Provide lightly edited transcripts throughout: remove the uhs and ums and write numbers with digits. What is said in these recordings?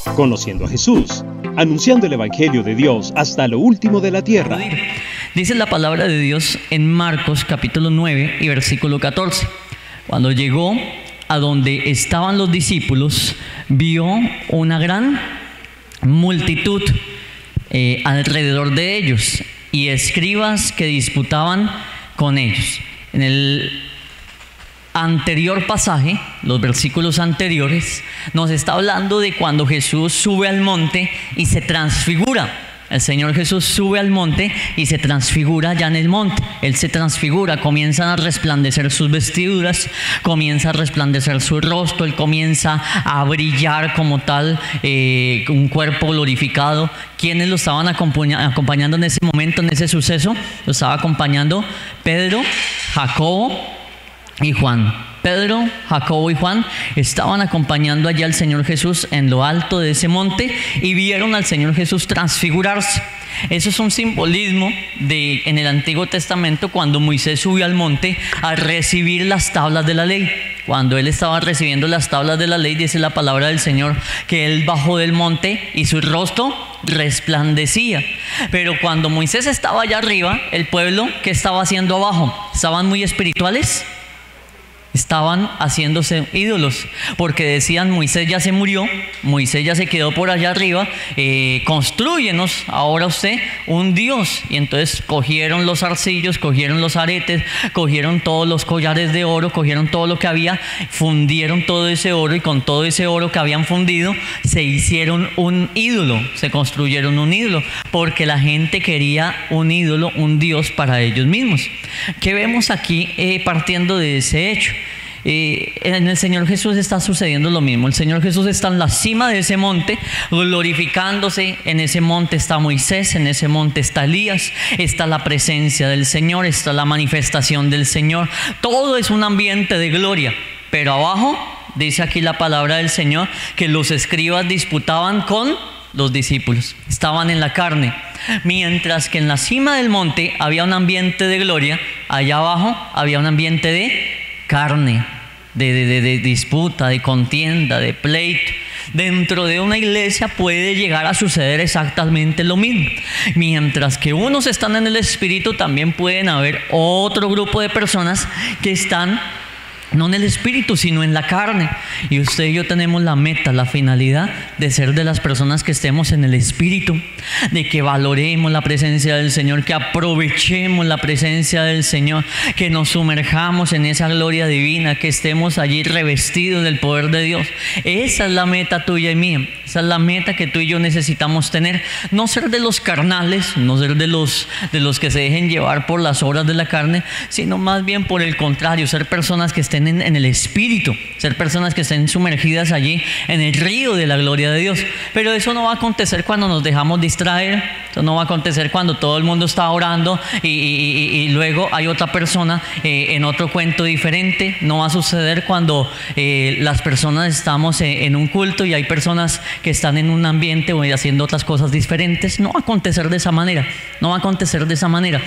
Conociendo a Jesús, anunciando el Evangelio de Dios hasta lo último de la tierra. Dice la palabra de Dios en Marcos capítulo 9 y versículo 14. Cuando llegó a donde estaban los discípulos, vio una gran multitud alrededor de ellos y escribas que disputaban con ellos. En el anterior pasaje, los versículos anteriores, nos está hablando de cuando Jesús sube al monte y se transfigura. El Señor Jesús sube al monte y se transfigura ya en el monte. Él se transfigura, comienzan a resplandecer sus vestiduras, comienza a resplandecer su rostro, Él comienza a brillar como tal, un cuerpo glorificado. ¿Quiénes lo estaban acompañando en ese momento, en ese suceso? Lo estaba acompañando Pedro, Jacobo y Juan. Pedro, Jacobo y Juan estaban acompañando allá al Señor Jesús en lo alto de ese monte y vieron al Señor Jesús transfigurarse. Eso es un simbolismo de en el Antiguo Testamento cuando Moisés subió al monte a recibir las tablas de la ley. Cuando él estaba recibiendo las tablas de la ley, dice la palabra del Señor que él bajó del monte y su rostro resplandecía. Pero cuando Moisés estaba allá arriba, el pueblo, ¿qué estaba haciendo abajo? ¿Estaban muy espirituales? Estaban haciéndose ídolos, porque decían: Moisés ya se murió, Moisés ya se quedó por allá arriba, constrúyenos ahora usted un Dios. Y entonces cogieron los arcillos, cogieron los aretes, cogieron todos los collares de oro, cogieron todo lo que había, fundieron todo ese oro, y con todo ese oro que habían fundido se hicieron un ídolo, se construyeron un ídolo, porque la gente quería un ídolo, un Dios para ellos mismos. ¿Qué vemos aquí partiendo de ese hecho? En el Señor Jesús está sucediendo lo mismo. El Señor Jesús está en la cima de ese monte glorificándose. En ese monte está Moisés, en ese monte está Elías, está la presencia del Señor, está la manifestación del Señor. Todo es un ambiente de gloria. Pero abajo dice aquí la palabra del Señor que los escribas disputaban con los discípulos, estaban en la carne. Mientras que en la cima del monte había un ambiente de gloria, allá abajo había un ambiente de carne, de disputa, de contienda, de pleito. Dentro de una iglesia puede llegar a suceder exactamente lo mismo. Mientras que unos están en el espíritu, también pueden haber otro grupo de personas que están no en el espíritu, sino en la carne. Y usted y yo tenemos la meta, la finalidad de ser de las personas que estemos en el espíritu, de que valoremos la presencia del Señor, que aprovechemos la presencia del Señor, que nos sumerjamos en esa gloria divina, que estemos allí revestidos del poder de Dios. Esa es la meta tuya y mía. Esa es la meta que tú y yo necesitamos tener. No ser de los carnales, no ser de los que se dejen llevar por las obras de la carne, sino más bien por el contrario, ser personas que estén en el espíritu, ser personas que estén sumergidas allí en el río de la gloria de Dios. Pero eso no va a acontecer cuando nos dejamos distraer. Eso no va a acontecer cuando todo el mundo está orando y luego hay otra persona en otro cuento diferente. No va a suceder cuando las personas estamos en un culto y hay personas que están en un ambiente o haciendo otras cosas diferentes. No va a acontecer de esa manera. No va a acontecer de esa manera.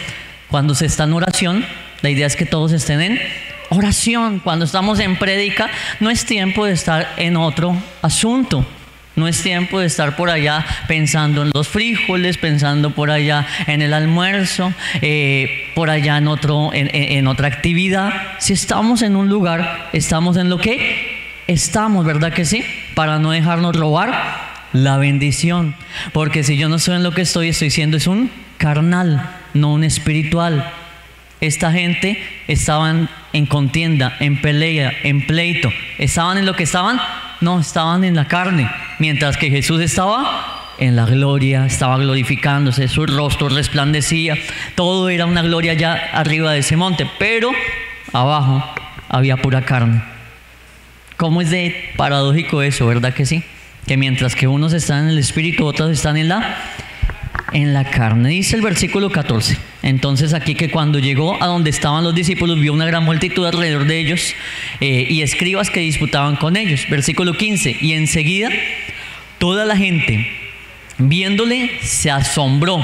Cuando se está en oración, la idea es que todos estén en oración. Cuando estamos en prédica, no es tiempo de estar en otro asunto. No es tiempo de estar por allá pensando en los frijoles, pensando por allá en el almuerzo, por allá en otra actividad. Si estamos en un lugar, estamos en lo que estamos, ¿verdad que sí? Para no dejarnos robar la bendición. Porque si yo no estoy en lo que estoy siendo es un carnal, no un espiritual. Esta gente estaban en contienda, en pelea, en pleito. ¿Estaban en lo que estaban? No, estaban en la carne. Mientras que Jesús estaba en la gloria, estaba glorificándose, su rostro resplandecía. Todo era una gloria allá arriba de ese monte, pero abajo había pura carne. ¿Cómo es de paradójico eso, verdad que sí? Que mientras que unos están en el espíritu, otros están en la carne. Dice el versículo 14. Entonces aquí que cuando llegó a donde estaban los discípulos, vio una gran multitud alrededor de ellos y escribas que disputaban con ellos. Versículo 15. Y enseguida toda la gente, viéndole, se asombró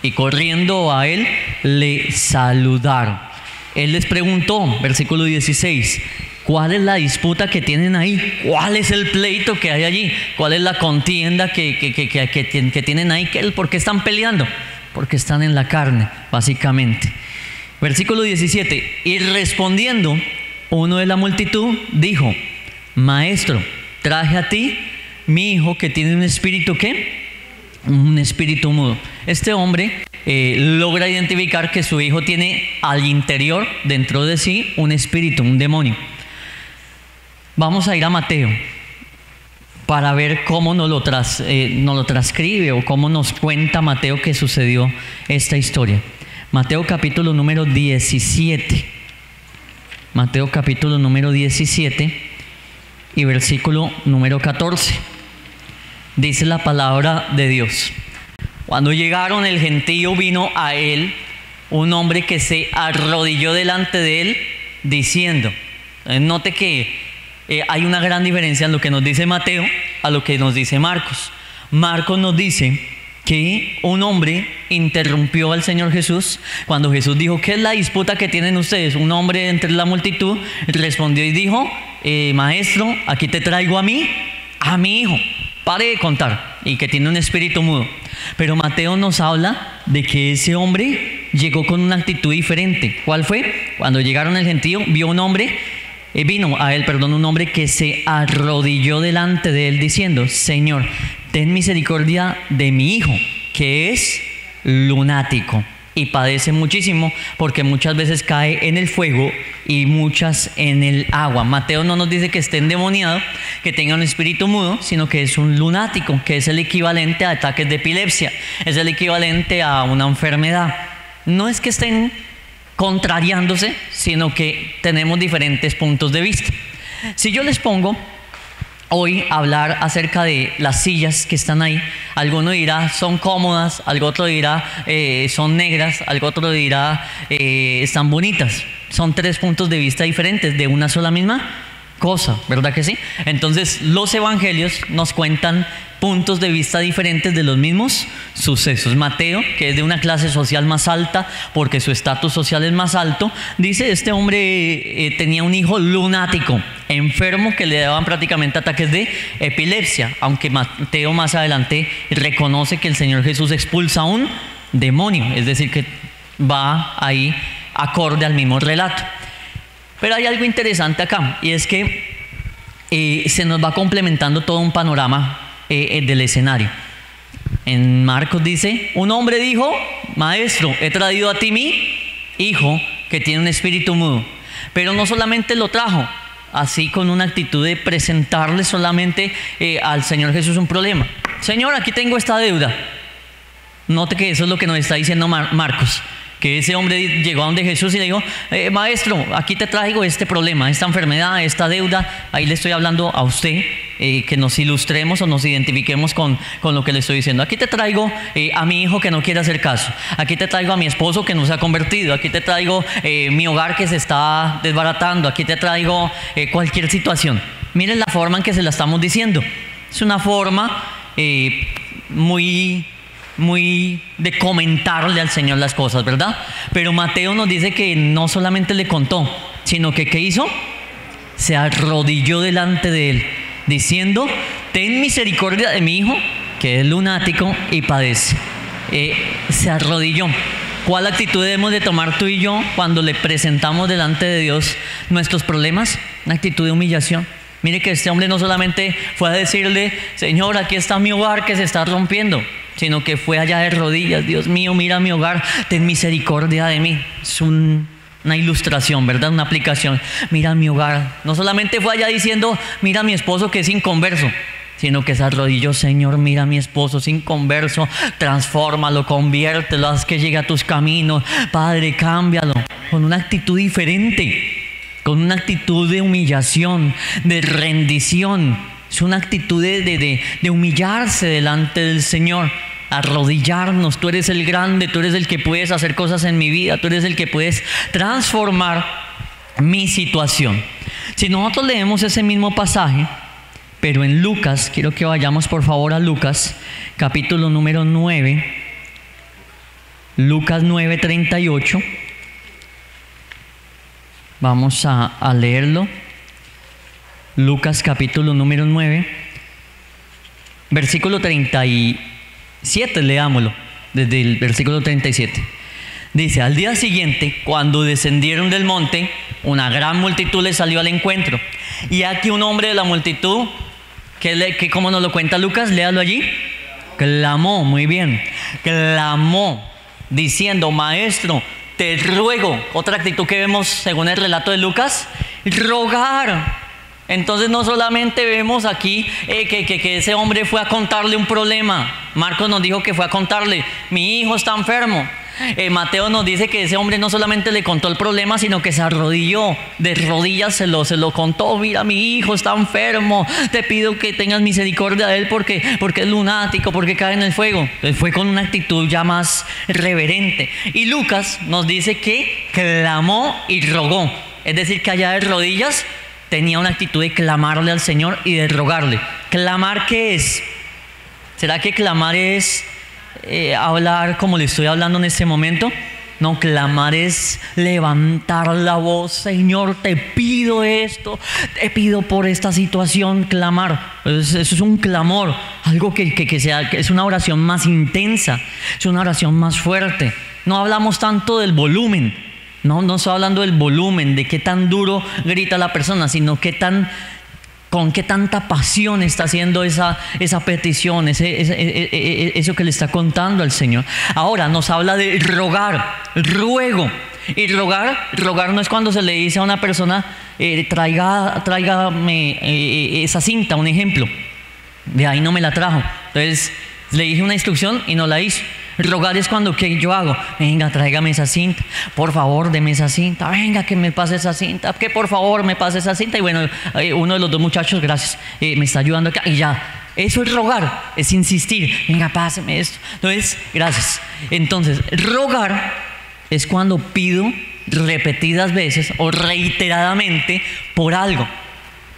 y corriendo a él le saludaron. Él les preguntó, versículo 16, ¿Cuál es la disputa que tienen ahí? ¿Cuál es el pleito que hay allí? ¿Cuál es la contienda que tienen ahí? ¿Por qué están peleando? Porque están en la carne, básicamente. Versículo 17. Y respondiendo, uno de la multitud dijo: Maestro, traje a ti mi hijo que tiene un espíritu, ¿qué? Un espíritu mudo. Este hombre logra identificar que su hijo tiene al interior, dentro de sí, un espíritu, un demonio. Vamos a ir a Mateo para ver cómo nos lo transcribe o cómo nos cuenta Mateo que sucedió esta historia. Mateo capítulo número 17. Mateo capítulo número 17 y versículo número 14. Dice la palabra de Dios: Cuando llegaron, el gentío vino a él, un hombre que se arrodilló delante de él, diciendo. Note que hay una gran diferencia en lo que nos dice Mateo a lo que nos dice Marcos. Marcos nos dice que un hombre interrumpió al Señor Jesús cuando Jesús dijo: ¿qué es la disputa que tienen ustedes? Un hombre entre la multitud respondió y dijo: Maestro, aquí te traigo a mi hijo. Pare de contar, y que tiene un espíritu mudo. Pero Mateo nos habla de que ese hombre llegó con una actitud diferente. ¿Cuál fue? Cuando llegaron el gentío, vino a él, un hombre que se arrodilló delante de él diciendo: Señor, ten misericordia de mi hijo, que es lunático y padece muchísimo, porque muchas veces cae en el fuego y muchas en el agua. Mateo no nos dice que esté endemoniado, que tenga un espíritu mudo, sino que es un lunático, que es el equivalente a ataques de epilepsia, es el equivalente a una enfermedad. No es que estén contrariándose, sino que tenemos diferentes puntos de vista. Si yo les pongo hoy a hablar acerca de las sillas que están ahí, alguno dirá son cómodas, algo otro dirá son negras, algo otro dirá están bonitas. Son tres puntos de vista diferentes de una sola misma cosa, ¿verdad que sí? Entonces los evangelios nos cuentan puntos de vista diferentes de los mismos sucesos. Mateo, que es de una clase social más alta porque su estatus social es más alto, dice: este hombre tenía un hijo lunático, enfermo, que le daban prácticamente ataques de epilepsia, aunque Mateo más adelante reconoce que el Señor Jesús expulsa un demonio, es decir, que va ahí acorde al mismo relato. Pero hay algo interesante acá, y es que se nos va complementando todo un panorama del escenario. En Marcos dice: un hombre dijo: Maestro, he traído a ti mi hijo que tiene un espíritu mudo. Pero no solamente lo trajo así con una actitud de presentarle solamente al Señor Jesús un problema. Señor, aquí tengo esta deuda. Note que eso es lo que nos está diciendo Marcos, que ese hombre llegó a donde Jesús y le dijo: Maestro, aquí te traigo este problema, esta enfermedad, esta deuda. Ahí le estoy hablando a usted, que nos ilustremos o nos identifiquemos con lo que le estoy diciendo. Aquí te traigo a mi hijo que no quiere hacer caso. Aquí te traigo a mi esposo que no se ha convertido. Aquí te traigo mi hogar que se está desbaratando. Aquí te traigo cualquier situación. Miren la forma en que se la estamos diciendo. Es una forma muy de comentarle al Señor las cosas, ¿verdad? Pero Mateo nos dice que no solamente le contó, sino que ¿qué hizo? Se arrodilló delante de él, diciendo: ten misericordia de mi hijo, que es lunático y padece. Se arrodilló. ¿Cuál actitud debemos de tomar tú y yo cuando le presentamos delante de Dios nuestros problemas? Una actitud de humillación. Mire que este hombre no solamente fue a decirle: Señor, aquí está mi hogar que se está rompiendo, sino que fue allá de rodillas: Dios mío, mira mi hogar, ten misericordia de mí. Es una ilustración, ¿verdad? Una aplicación. Mira mi hogar. No solamente fue allá diciendo: mira mi esposo que es inconverso, sino que se arrodilló: Señor, mira a mi esposo es inconverso, transfórmalo, conviértelo, haz que llegue a tus caminos. Padre, cámbialo. Con una actitud diferente, con una actitud de humillación, de rendición. Es una actitud de humillarse delante del Señor, arrodillarnos. Tú eres el grande, tú eres el que puedes hacer cosas en mi vida, tú eres el que puedes transformar mi situación. Si nosotros leemos ese mismo pasaje, pero en Lucas, quiero que vayamos por favor a Lucas, capítulo número 9, Lucas 9:38. Vamos a leerlo Lucas capítulo número 9, versículo 37, leámoslo, desde el versículo 37. Dice: al día siguiente, cuando descendieron del monte, una gran multitud les salió al encuentro. Y aquí un hombre de la multitud, que como nos lo cuenta Lucas, léalo allí, clamó, muy bien, clamó, diciendo: maestro, te ruego. Otra actitud que vemos según el relato de Lucas, rogar. Entonces no solamente vemos aquí que ese hombre fue a contarle un problema. Marcos nos dijo que fue a contarle: mi hijo está enfermo. Mateo nos dice que ese hombre no solamente le contó el problema, sino que se arrodilló, de rodillas se lo contó: mira, mi hijo está enfermo, te pido que tengas misericordia de él porque es lunático, porque cae en el fuego. Entonces fue con una actitud ya más reverente. Y Lucas nos dice que clamó y rogó, es decir, que allá de rodillas tenía una actitud de clamarle al Señor y de rogarle. ¿Clamar qué es? ¿Será que clamar es hablar como le estoy hablando en este momento? No, clamar es levantar la voz: Señor, te pido esto, te pido por esta situación. Clamar, eso es un clamor, algo que es una oración más intensa, es una oración más fuerte. No hablamos tanto del volumen, no estoy hablando del volumen, de qué tan duro grita la persona, sino con qué tanta pasión está haciendo esa petición, eso que le está contando al Señor. Ahora nos habla de rogar, ruego. Y rogar no es cuando se le dice a una persona: tráigame esa cinta, un ejemplo. De ahí no me la trajo. Entonces le dije una instrucción y no la hizo. Rogar es cuando, ¿qué yo hago? Venga, tráigame esa cinta, por favor, deme esa cinta, venga, que me pase esa cinta, que por favor me pase esa cinta. Y bueno, uno de los dos muchachos, gracias, me está ayudando acá, y ya. Eso es rogar, es insistir: venga, páseme esto. Entonces, gracias. Entonces, rogar es cuando pido repetidas veces o reiteradamente por algo.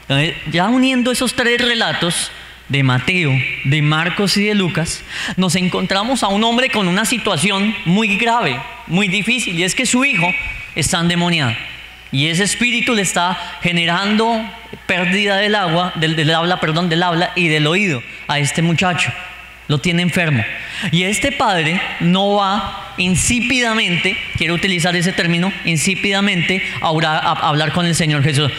Entonces, ya uniendo esos tres relatos de Mateo, de Marcos y de Lucas, nos encontramos a un hombre con una situación muy grave, muy difícil, y es que su hijo está endemoniado y ese espíritu le está generando pérdida del habla y del oído a este muchacho. Lo tiene enfermo, y este padre no va insípidamente, quiero utilizar ese término, insípidamente, a hablar con el Señor Jesús: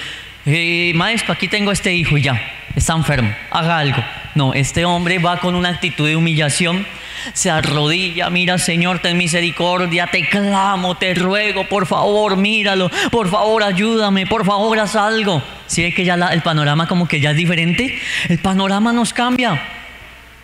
maestro, aquí tengo a este hijo y ya está enfermo, haga algo. No, este hombre va con una actitud de humillación, se arrodilla: mira, Señor, ten misericordia, te clamo, te ruego, por favor, míralo, por favor, ayúdame, por favor, haz algo. ¿Sí ve que ya el panorama como que ya es diferente? El panorama nos cambia.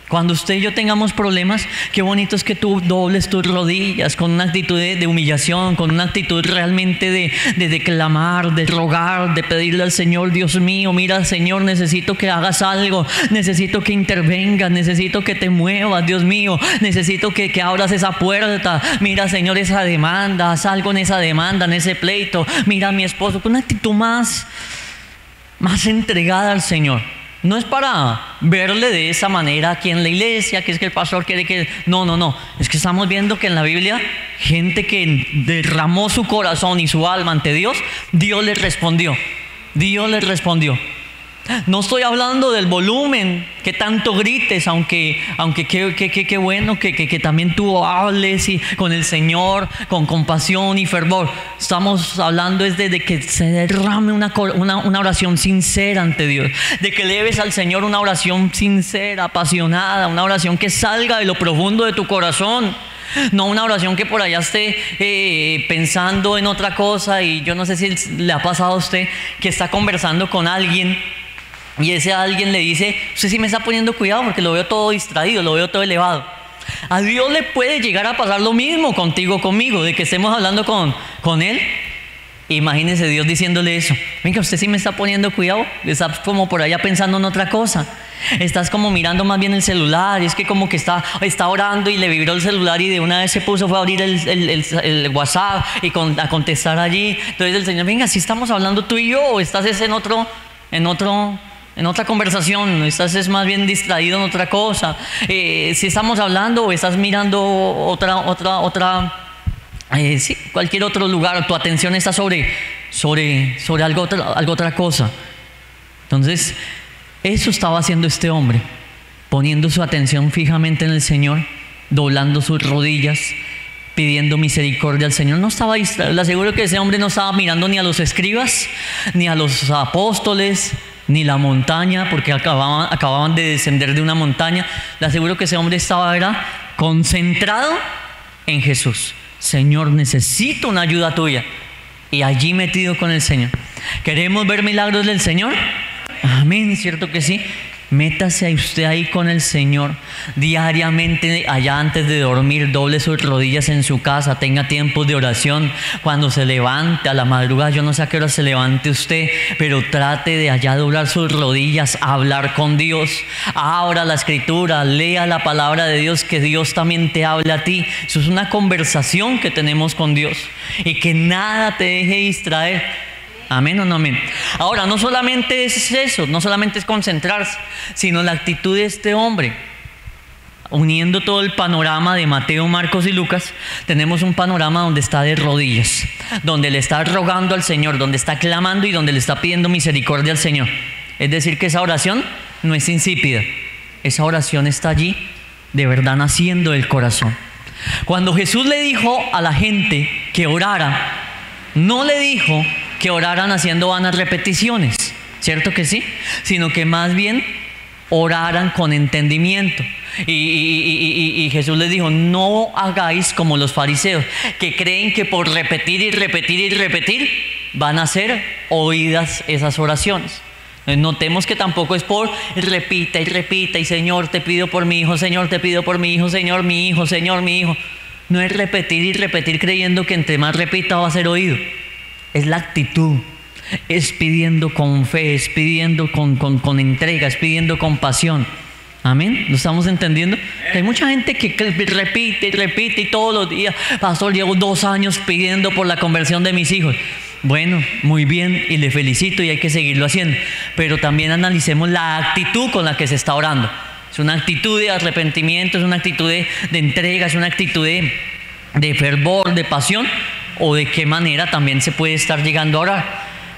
Cuando usted y yo tengamos problemas, qué bonito es que tú dobles tus rodillas con una actitud de humillación, con una actitud realmente de clamar, de rogar, de pedirle al Señor: Dios mío, mira, Señor, necesito que hagas algo, necesito que intervengas, necesito que te muevas, Dios mío, necesito que abras esa puerta. Mira, Señor, esa demanda, haz algo en esa demanda, en ese pleito. Mira a mi esposo, con una actitud más entregada al Señor. No es para verle de esa manera aquí en la iglesia, que es que el pastor quiere que... No. Es que estamos viendo que en la Biblia, gente que derramó su corazón y su alma ante Dios, Dios les respondió. No estoy hablando del volumen, que tanto grites, aunque qué bueno que también tú hables con el Señor con compasión y fervor. Estamos hablando es de que se derrame una oración sincera ante Dios, de que leves al Señor una oración sincera, apasionada, una oración que salga de lo profundo de tu corazón. No una oración que por allá esté pensando en otra cosa. Y yo no sé si le ha pasado a usted que está conversando con alguien y ese alguien le dice: usted sí me está poniendo cuidado porque lo veo todo distraído, lo veo todo elevado. A Dios le puede llegar a pasar lo mismo conmigo, de que estemos hablando con Él. Imagínese Dios diciéndole eso: venga, usted sí me está poniendo cuidado, está como por allá pensando en otra cosa, estás como mirando más bien el celular. Y es que como que está orando y le vibró el celular y de una vez fue a abrir el WhatsApp y a contestar allí. Entonces el Señor: venga, si estás hablando tú y yo, o estás en otra conversación, estás más bien distraído en otra cosa. Si estamos hablando o estás mirando sí, cualquier otro lugar, tu atención está sobre otra cosa. Entonces, eso estaba haciendo este hombre, poniendo su atención fijamente en el Señor, doblando sus rodillas, pidiendo misericordia al Señor. No estaba distraído. Le aseguro que ese hombre no estaba mirando ni a los escribas, ni a los apóstoles, ni la montaña, porque acababan de descender de una montaña. Le aseguro que ese hombre era concentrado en Jesús. Señor, necesito una ayuda tuya. Y allí metido con el Señor. ¿Queremos ver milagros del Señor? Amén, ¿cierto que sí? Métase usted ahí con el Señor diariamente, allá antes de dormir, doble sus rodillas en su casa, tenga tiempos de oración. Cuando se levante a la madrugada, yo no sé a qué hora se levante usted, pero trate de allá doblar sus rodillas, hablar con Dios. Abra la Escritura, lea la palabra de Dios, que Dios también te hable a ti. Eso es una conversación que tenemos con Dios, y que nada te deje distraer. ¿Amén o no amén? Ahora, no solamente es eso, no solamente es concentrarse, sino la actitud de este hombre. Uniendo todo el panorama de Mateo, Marcos y Lucas, tenemos un panorama donde está de rodillas, donde le está rogando al Señor, donde está clamando y donde le está pidiendo misericordia al Señor. Es decir, que esa oración no es insípida, esa oración está allí de verdad naciendo del corazón. Cuando Jesús le dijo a la gente que orara, no le dijo que oraran haciendo vanas repeticiones, ¿cierto que sí? Sino que más bien oraran con entendimiento. Y Jesús les dijo: no hagáis como los fariseos, que creen que por repetir y repetir y repetir van a ser oídas esas oraciones. Notemos que tampoco es por repita y repita y Señor te pido por mi hijo, Señor te pido por mi hijo, Señor mi hijo, Señor mi hijo. No es repetir y repetir creyendo que entre más repita va a ser oído. Es la actitud, es pidiendo con fe, es pidiendo con entrega, es pidiendo con pasión. Amén, ¿lo estamos entendiendo? Que hay mucha gente que repite y repite y todos los días: pastor, llevo 2 años pidiendo por la conversión de mis hijos. Bueno, muy bien, y le felicito, y hay que seguirlo haciendo. Pero también analicemos la actitud con la que se está orando. Es una actitud de arrepentimiento, es una actitud de entrega, es una actitud de fervor, de pasión. O de qué manera también se puede estar llegando a orar.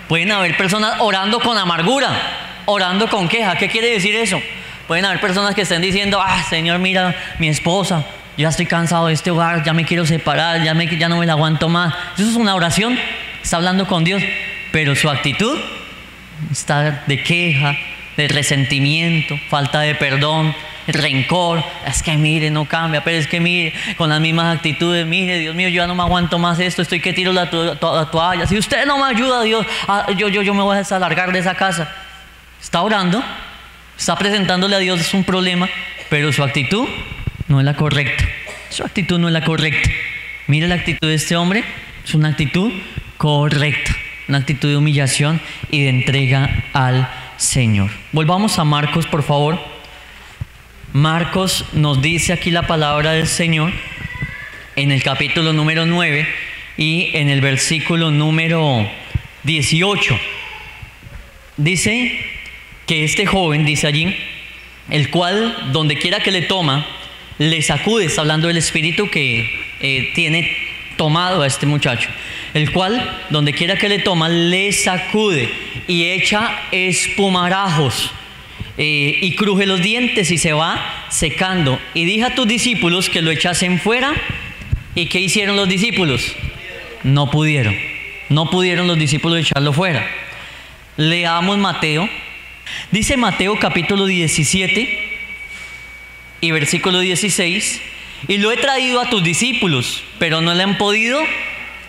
Pueden haber personas orando con amargura, orando con queja. ¿Qué quiere decir eso? Pueden haber personas que estén diciendo: Señor, mira, mi esposa, ya estoy cansado de este hogar, ya me quiero separar, ya no me la aguanto más. Eso es una oración, está hablando con Dios, pero su actitud está de queja, de resentimiento, falta de perdón, rencor. Es que mire, no cambia, pero es que mire, con las mismas actitudes: mire, Dios mío, yo ya no me aguanto más esto, estoy que tiro la toalla, si usted no me ayuda, Dios, yo me voy a desalargar de esa casa. Está orando, está presentándole a Dios un problema, pero su actitud no es la correcta. Su actitud no es la correcta. Mire la actitud de este hombre, es una actitud correcta, una actitud de humillación y de entrega al Señor. Volvamos a Marcos, por favor. Marcos nos dice aquí la palabra del Señor en el capítulo número 9 y en el versículo número 18. Dice que este joven, dice allí, el cual donde quiera que le toma, le sacude. Está hablando del espíritu que tiene tomado a este muchacho. El cual donde quiera que le toma, le sacude y echa espumarajos. Y cruje los dientes y se va secando. Y dije a tus discípulos que lo echasen fuera. ¿Y qué hicieron los discípulos? No pudieron los discípulos echarlo fuera. Leamos Mateo. Dice Mateo capítulo 17 y versículo 16: y lo he traído a tus discípulos, pero no le han podido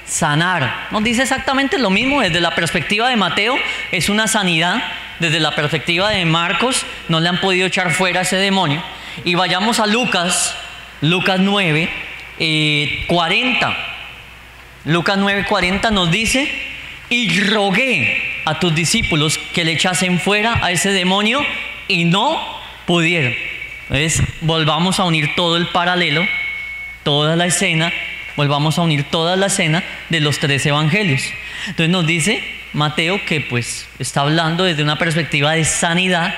sanar. Nos dice exactamente lo mismo. Desde la perspectiva de Mateo es una sanidad. Desde la perspectiva de Marcos no le han podido echar fuera ese demonio. Y vayamos a Lucas 9, 40. Lucas 9, 40 nos dice: y rogué a tus discípulos que le echasen fuera a ese demonio y no pudieron. Entonces volvamos a unir todo el paralelo, toda la escena, volvamos a unir toda la escena de los 3 evangelios. Entonces nos dice Mateo que pues está hablando desde una perspectiva de sanidad.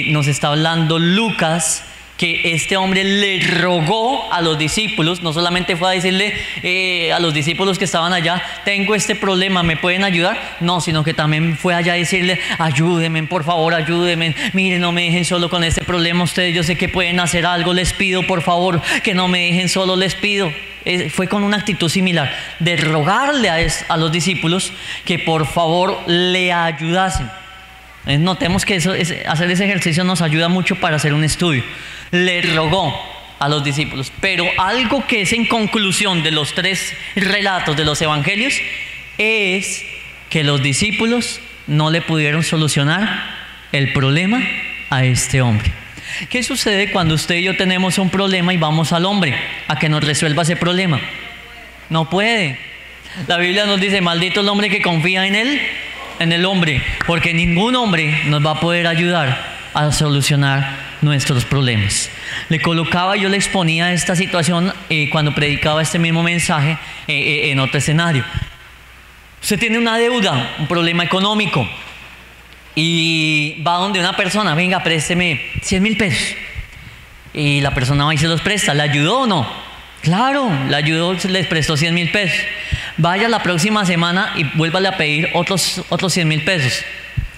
Nos está hablando Lucas que este hombre le rogó a los discípulos, no solamente fue a decirle a los discípulos que estaban allá, tengo este problema, ¿me pueden ayudar? No, sino que también fue allá a decirle, ayúdenme, por favor, ayúdenme, miren, no me dejen solo con este problema, ustedes yo sé que pueden hacer algo, les pido por favor que no me dejen solo, les pido. Fue con una actitud similar, de rogarle a los discípulos que por favor le ayudasen. Notemos que hacer ese ejercicio nos ayuda mucho para hacer un estudio. Le rogó a los discípulos, pero algo que es en conclusión de los 3 relatos de los evangelios es que los discípulos no le pudieron solucionar el problema a este hombre. ¿Qué sucede cuando usted y yo tenemos un problema y vamos al hombre a que nos resuelva ese problema? No puede. La Biblia nos dice, maldito el hombre que confía en el hombre, porque ningún hombre nos va a poder ayudar a solucionar nuestros problemas. Yo le exponía esta situación cuando predicaba este mismo mensaje en otro escenario. Usted tiene una deuda, un problema económico, y va donde una persona, venga, présteme 100,000 pesos. Y la persona va y se los presta. ¿Le ayudó o no? Claro, le ayudó, les prestó 100,000 pesos. Vaya la próxima semana y vuélvale a pedir otros 100,000 pesos.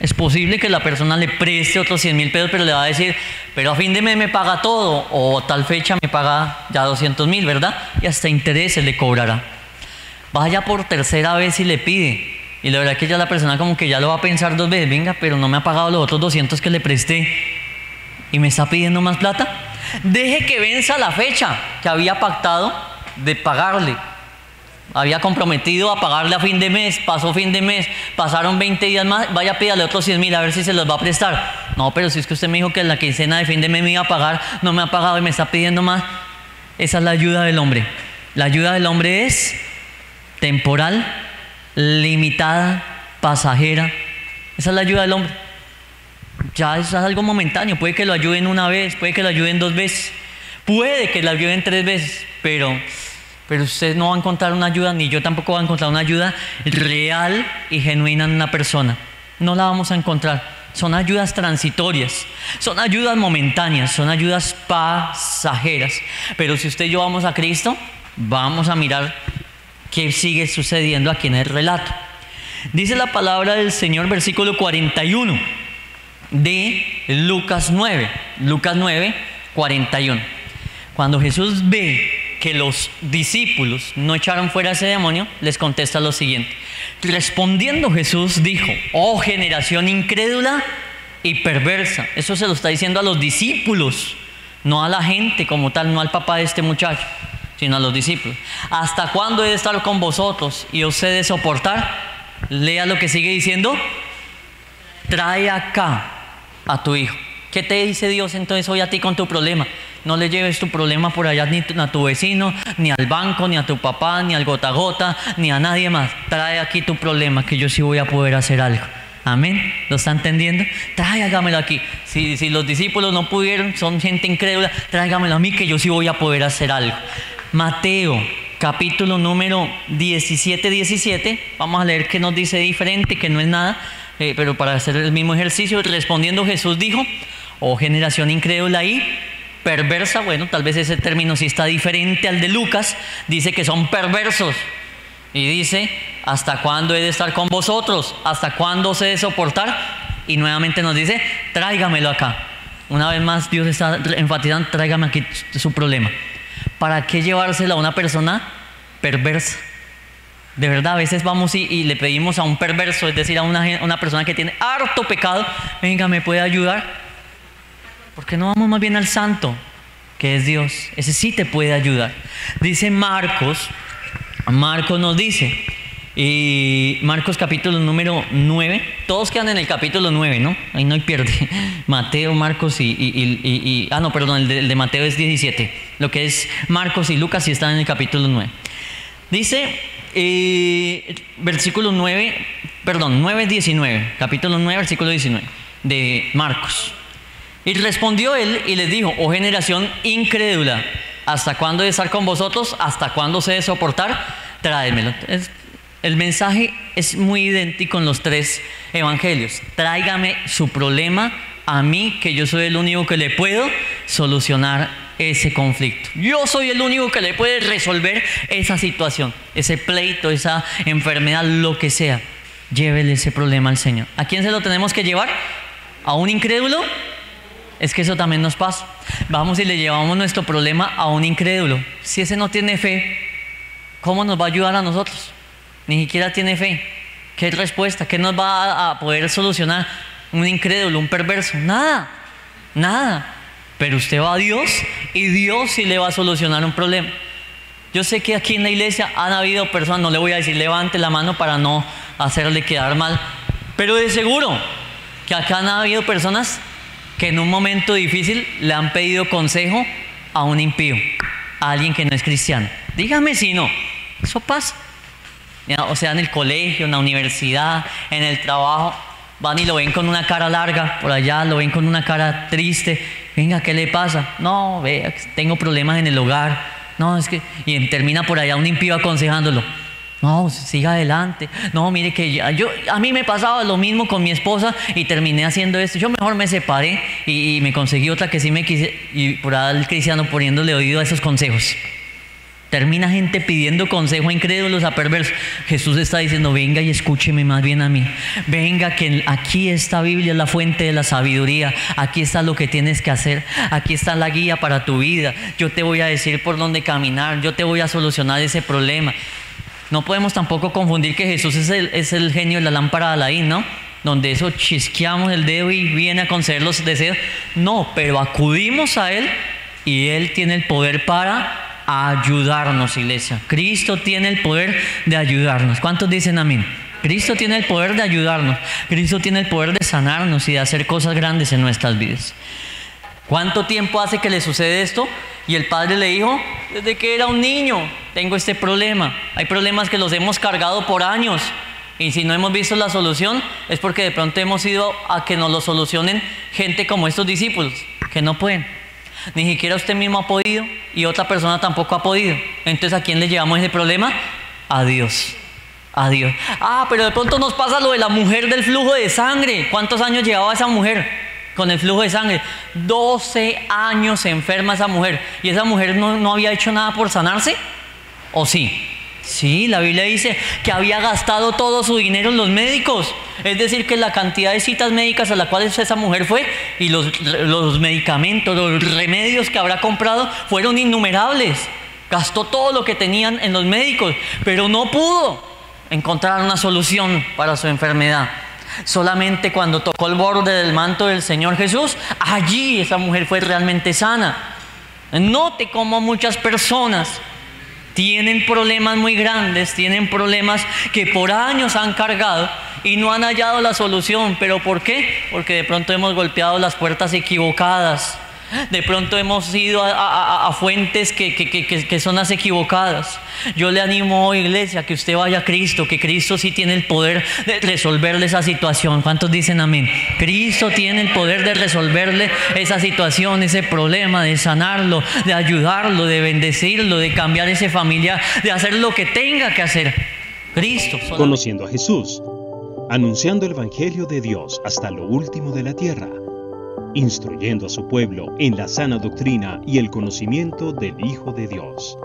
Es posible que la persona le preste otros 100,000 pesos, pero le va a decir, pero a fin de mes me paga todo, o tal fecha me paga ya 200,000, ¿verdad? Y hasta intereses le cobrará. Vaya por tercera vez y le pide. Y la verdad que ya la persona como que ya lo va a pensar 2 veces, venga, pero no me ha pagado los otros 200 que le presté y me está pidiendo más plata. Deje que venza la fecha que había pactado de pagarle. Había comprometido a pagarle a fin de mes, pasó fin de mes, pasaron 20 días más, vaya a pídale otros 100,000 a ver si se los va a prestar. No, pero si es que usted me dijo que en la quincena de fin de mes me iba a pagar, no me ha pagado y me está pidiendo más. Esa es la ayuda del hombre. La ayuda del hombre es temporal, limitada, pasajera. Esa es la ayuda del hombre. Ya es algo momentáneo. Puede que lo ayuden una vez, puede que lo ayuden 2 veces, puede que lo ayuden 3 veces, pero usted no va a encontrar una ayuda, ni yo tampoco voy a encontrar una ayuda real y genuina en una persona. No la vamos a encontrar. Son ayudas transitorias, son ayudas momentáneas, son ayudas pasajeras. Pero si usted y yo vamos a Cristo, vamos a mirar qué sigue sucediendo aquí en el relato. Dice la palabra del Señor, versículo 41 de Lucas 9. Lucas 9, 41. Cuando Jesús ve que los discípulos no echaron fuera a ese demonio, les contesta lo siguiente. Respondiendo Jesús dijo, oh generación incrédula y perversa. Eso se lo está diciendo a los discípulos, no a la gente como tal, no al papá de este muchacho, sino a los discípulos. ¿Hasta cuándo he de estar con vosotros y os he de soportar? Lea lo que sigue diciendo. Trae acá a tu hijo. ¿Qué te dice Dios entonces hoy a ti con tu problema? No le lleves tu problema por allá ni a tu vecino, ni al banco, ni a tu papá, ni al gota a gota, ni a nadie más. Trae aquí tu problema, que yo sí voy a poder hacer algo. Amén. ¿Lo está entendiendo? Tráigamelo aquí. Si los discípulos no pudieron, son gente incrédula, tráigamelo a mí, que yo sí voy a poder hacer algo. Mateo, capítulo número 17. Vamos a leer qué nos dice diferente, que no es nada, pero para hacer el mismo ejercicio. Respondiendo Jesús dijo, oh generación incrédula y perversa. Bueno, tal vez ese término sí está diferente al de Lucas. Dice que son perversos. Y dice, ¿hasta cuándo he de estar con vosotros? ¿Hasta cuándo os he de soportar? Y nuevamente nos dice, tráigamelo acá. Una vez más Dios está enfatizando, tráigame aquí su problema. ¿Para qué llevárselo a una persona perversa? De verdad, a veces vamos y le pedimos a un perverso, es decir, a una persona que tiene harto pecado, venga, ¿me puede ayudar? ¿Por qué no vamos más bien al santo, que es Dios? Ese sí te puede ayudar. Dice Marcos nos dice, y Marcos capítulo número 9, todos quedan en el capítulo 9, ¿no? Ahí no hay pierde. Mateo, Marcos el de Mateo es 17. Lo que es Marcos y Lucas sí están en el capítulo 9. Dice, versículo 9:19, capítulo 9, versículo 19 de Marcos. Y respondió él y les dijo, oh generación incrédula, ¿hasta cuándo he de estar con vosotros? ¿Hasta cuándo se he de soportar? Tráemelo. El mensaje es muy idéntico en los 3 evangelios. Tráigame su problema a mí, que yo soy el único que le puedo solucionar ese conflicto. Yo soy el único que le puede resolver esa situación, ese pleito, esa enfermedad, lo que sea. Llévele ese problema al Señor. ¿A quién se lo tenemos que llevar? ¿A un incrédulo? Es que eso también nos pasa. Vamos y le llevamos nuestro problema a un incrédulo. Si ese no tiene fe, ¿cómo nos va a ayudar a nosotros? Ni siquiera tiene fe. ¿Qué respuesta? ¿Qué nos va a poder solucionar un incrédulo, un perverso? Nada, nada. Pero usted va a Dios y Dios sí le va a solucionar un problema. Yo sé que aquí en la iglesia han habido personas, no le voy a decir levante la mano para no hacerle quedar mal, pero de seguro que acá han habido personas que en un momento difícil le han pedido consejo a un impío, a alguien que no es cristiano. Dígame si no, eso pasa. O sea, en el colegio, en la universidad, en el trabajo, van y lo ven con una cara larga, por allá lo ven con una cara triste. Venga, ¿qué le pasa? No, vea, tengo problemas en el hogar. No, es que... Y termina por allá un impío aconsejándolo. No, siga adelante. No, mire que a mí me pasaba lo mismo con mi esposa y terminé haciendo esto. Yo mejor me separé y me conseguí otra que sí me quise. Y por ahí el cristiano poniéndole oído a esos consejos. Termina gente pidiendo consejo a incrédulos, a perversos. Jesús está diciendo, venga y escúcheme más bien a mí. Venga, que aquí esta Biblia es la fuente de la sabiduría. Aquí está lo que tienes que hacer. Aquí está la guía para tu vida. Yo te voy a decir por dónde caminar. Yo te voy a solucionar ese problema. No podemos tampoco confundir que Jesús es el genio de la lámpara de Aladín, ¿no? Donde eso chisqueamos el dedo y viene a conceder los deseos. No, pero acudimos a Él y Él tiene el poder para ayudarnos, iglesia. Cristo tiene el poder de ayudarnos. ¿Cuántos dicen amén? Cristo tiene el poder de ayudarnos. Cristo tiene el poder de sanarnos y de hacer cosas grandes en nuestras vidas. ¿Cuánto tiempo hace que le sucede esto? Y el padre le dijo, desde que era un niño, tengo este problema. Hay problemas que los hemos cargado por años. Y si no hemos visto la solución, es porque de pronto hemos ido a que nos lo solucionen gente como estos discípulos, que no pueden. Ni siquiera usted mismo ha podido y otra persona tampoco ha podido. Entonces, ¿a quién le llevamos ese problema? A Dios. A Dios. Ah, pero de pronto nos pasa lo de la mujer del flujo de sangre. ¿Cuántos años llevaba esa mujer con el flujo de sangre? 12 años enferma esa mujer. ¿Y esa mujer no había hecho nada por sanarse? ¿O sí? Sí, la Biblia dice que había gastado todo su dinero en los médicos. Es decir, que la cantidad de citas médicas a las cuales esa mujer fue y los medicamentos, los remedios que habrá comprado fueron innumerables. Gastó todo lo que tenían en los médicos, pero no pudo encontrar una solución para su enfermedad. Solamente cuando tocó el borde del manto del Señor Jesús, allí esa mujer fue realmente sana. Note cómo muchas personas tienen problemas muy grandes, tienen problemas que por años han cargado y no han hallado la solución. ¿Pero por qué? Porque de pronto hemos golpeado las puertas equivocadas. De pronto hemos ido a fuentes que son las equivocadas. Yo le animo hoy, iglesia, que usted vaya a Cristo, que Cristo sí tiene el poder de resolverle esa situación. ¿Cuántos dicen amén? Cristo tiene el poder de resolverle esa situación, ese problema, de sanarlo, de ayudarlo, de bendecirlo, de cambiar ese familiar, de hacer lo que tenga que hacer. Cristo. Conociendo a Jesús, anunciando el Evangelio de Dios hasta lo último de la tierra, instruyendo a su pueblo en la sana doctrina y el conocimiento del Hijo de Dios.